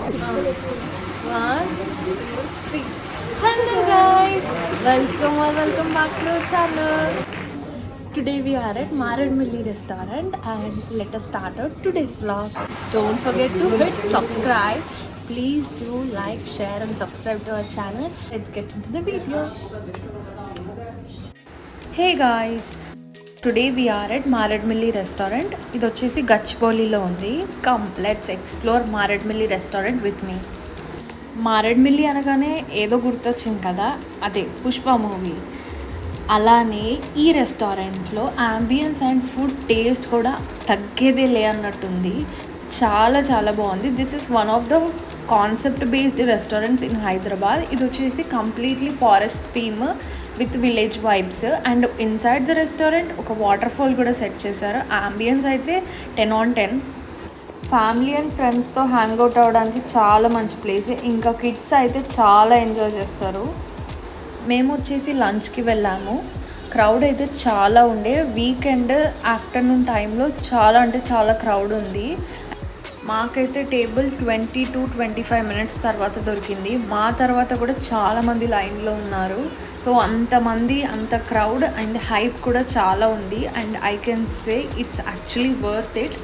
One, two, three. Hello guys, welcome back to our channel. Today we are at Maradmilli restaurant and let us start our today's vlog. Don't forget to hit subscribe. Please do like, share and subscribe to our channel. Let's get into the video. Hey guys, today we are at Maredumilli restaurant. ఇది వచ్చేసి గచ్చిబౌలిలో ఉంది. Come let's explore Maredumilli restaurant with me. Maredumilli అనగానే ఏదో గుర్తొచ్చింది కదా, అదే Pushpa movie. అలానే ఈ రెస్టారెంట్లో అంబియన్స్ అండ్ ఫుడ్ టేస్ట్ కూడా తగ్గేదే లే అన్నట్టుంది. చాలా చాలా బాగుంది. This is one of the concept based restaurants in Hyderabad. ఇది వచ్చేసి completely forest theme with village vibes and inside the restaurant ఒక వాటర్ ఫాల్ కూడా సెట్ చేశారు. అంబియన్స్ అయితే 10/10. ఫ్యామిలీ అండ్ ఫ్రెండ్స్తో హ్యాంగ్ అవుట్ అవ్వడానికి చాలా మంచి ప్లేస్. ఇంకా కిడ్స్ అయితే చాలా ఎంజాయ్ చేస్తారు. మేము వచ్చేసి లంచ్కి వెళ్ళాము. క్రౌడ్ అయితే చాలా ఉండే. వీకెండ్ ఆఫ్టర్నూన్ టైంలో చాలా అంటే చాలా క్రౌడ్ ఉంది. మాకైతే టేబుల్ 20 to 25 మినిట్స్ తర్వాత దొరికింది. మా తర్వాత కూడా చాలామంది లైన్లో ఉన్నారు. సో అంతమంది, అంత క్రౌడ్ అండ్ హైప్ కూడా చాలా ఉంది. And I can say it's actually worth it.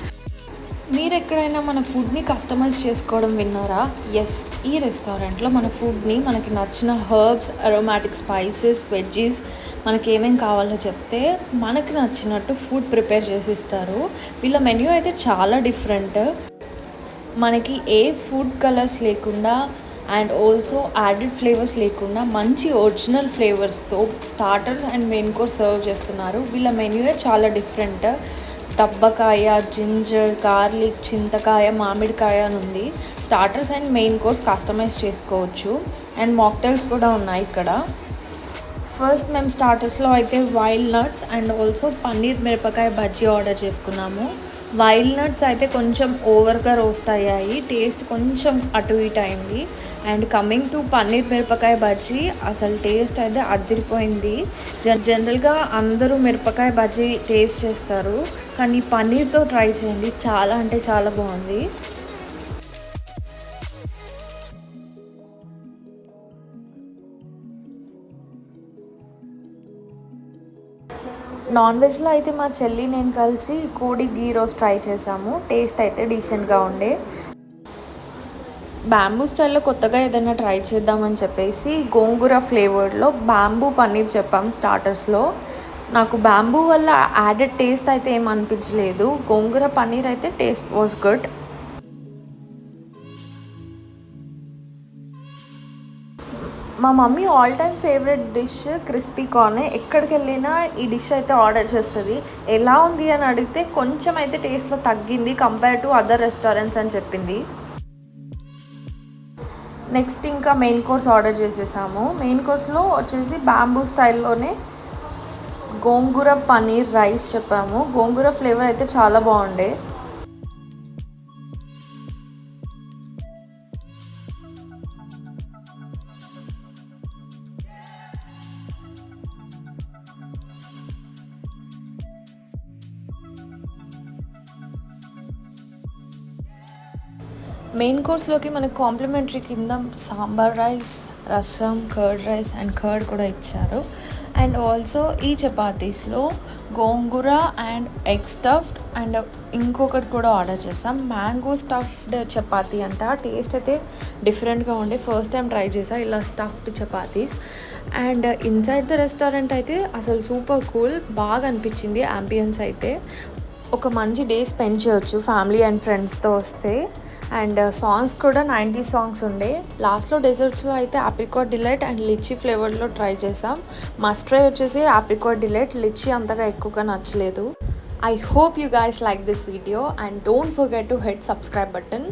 మీరు ఎక్కడైనా మన ఫుడ్ని కస్టమైజ్ చేసుకోవడం విన్నారా? ఎస్, ఈ రెస్టారెంట్లో మన ఫుడ్ని మనకి నచ్చిన హర్బ్స్, అరోమాటిక్ స్పైసెస్, వెజ్జీస్ మనకి ఏమేమి కావాలో చెప్తే మనకి నచ్చినట్టు ఫుడ్ ప్రిపేర్ చేసి ఇస్తారు. వీళ్ళ మెన్యూ అయితే చాలా డిఫరెంట్. మనకి ఏ ఫుడ్ కలర్స్ లేకుండా అండ్ ఆల్సో యాడెడ్ ఫ్లేవర్స్ లేకుండా మంచి ఒరిజినల్ ఫ్లేవర్స్తో starters and main course serve చేస్తున్నారు. వీళ్ళ మెన్యూయే చాలా డిఫరెంట్. దబ్బకాయ, జింజర్, గార్లిక్, చింతకాయ, మామిడికాయ అని ఉంది. Starters and main course customize చేసుకోవచ్చు. అండ్ మాక్టైల్స్ కూడా ఉన్నాయి ఇక్కడ. ఫస్ట్ మేము స్టార్టర్స్లో అయితే wild nuts and also paneer మిరపకాయ బజ్జీ ఆర్డర్ చేసుకున్నాము. వైల్డ్ నట్స్ అయితే కొంచెం ఓవర్గా రోస్ట్ అయ్యాయి, టేస్ట్ కొంచెం అటు ఇటు అయింది. అండ్ కమింగ్ టు పన్నీర్ మిరపకాయ బజ్జీ, అసలు టేస్ట్ అయితే అదిరిపోయింది. జనరల్గా అందరూ మిరపకాయ బజ్జీ టేస్ట్ చేస్తారు, కానీ పన్నీర్తో ట్రై చేయండి, చాలా అంటే చాలా బాగుంది. నాన్ వెజ్లో అయితే మా చెల్లి నేను కలిసి కోడి గీ రోస్ట్ ట్రై చేసాము. టేస్ట్ అయితే డీసెంట్గా ఉండే. బ్యాంబూ స్టైల్లో కొత్తగా ఏదైనా ట్రై చేద్దామని చెప్పేసి గోంగూర ఫ్లేవర్డ్లో బ్యాంబూ పన్నీర్ చెప్పాం స్టార్టర్స్లో. నాకు బ్యాంబూ వల్ల యాడెడ్ టేస్ట్ అయితే ఏం అనిపించలేదు. గోంగూర పన్నీర్ అయితే టేస్ట్ వాజ్ గుడ్. మా mummy all time favourite dish crispy corn. ఎక్కడికి వెళ్ళినా ఈ డిష్ అయితే ఆర్డర్ చేస్తుంది. ఎలా ఉంది అని అడిగితే కొంచెం అయితే టేస్ట్లో తగ్గింది కంపేర్ టు అదర్ రెస్టారెంట్స్ అని చెప్పింది. నెక్స్ట్ ఇంకా మెయిన్ కోర్స్ ఆర్డర్ చేసేసాము. మెయిన్ కోర్స్లో వచ్చేసి బ్యాంబూ స్టైల్లోనే గోంగూర పన్నీర్ రైస్ చెప్పాము. గోంగూర ఫ్లేవర్ అయితే చాలా బాగుండే. మెయిన్ కోర్స్లోకి మనకు కాంప్లిమెంటరీ కింద సాంబార్ రైస్, రసం, కర్డ్ రైస్ అండ్ కర్డ్ కూడా ఇచ్చారు. అండ్ ఆల్సో ఈ చపాతీస్లో గోంగూర అండ్ ఎగ్ స్టఫ్డ్ అండ్ ఇంకొకటి కూడా ఆర్డర్ చేస్తాం, మ్యాంగో స్టఫ్డ్ చపాతీ అంట. టేస్ట్ అయితే డిఫరెంట్గా ఉండే. ఫస్ట్ టైం ట్రై చేసా ఇలా stuffed chapatis. And inside the restaurant అయితే అసలు సూపర్ కూల్, బాగా అనిపించింది. అంబియన్స్ అయితే ఒక మంచి డే స్పెండ్ చేయొచ్చు ఫ్యామిలీ అండ్ ఫ్రెండ్స్తో వస్తే. అండ్ సాంగ్స్ కూడా 90s సాంగ్స్ ఉండే. లాస్ట్లో డెజర్ట్స్లో అయితే ఆప్రికాట్ డిలైట్ అండ్ లిచీ ఫ్లేవర్లో ట్రై చేసాం. మస్ట్ ట్రై వచ్చేసి ఆప్రికాట్ డిలైట్, లిచీ అంతగా ఎక్కువగా నచ్చలేదు. I hope you guys like this video and don't forget to hit subscribe button.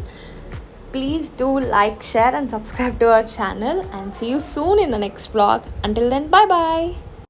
Please do like, share and subscribe to our channel and see you soon in the next vlog. Until then, bye bye.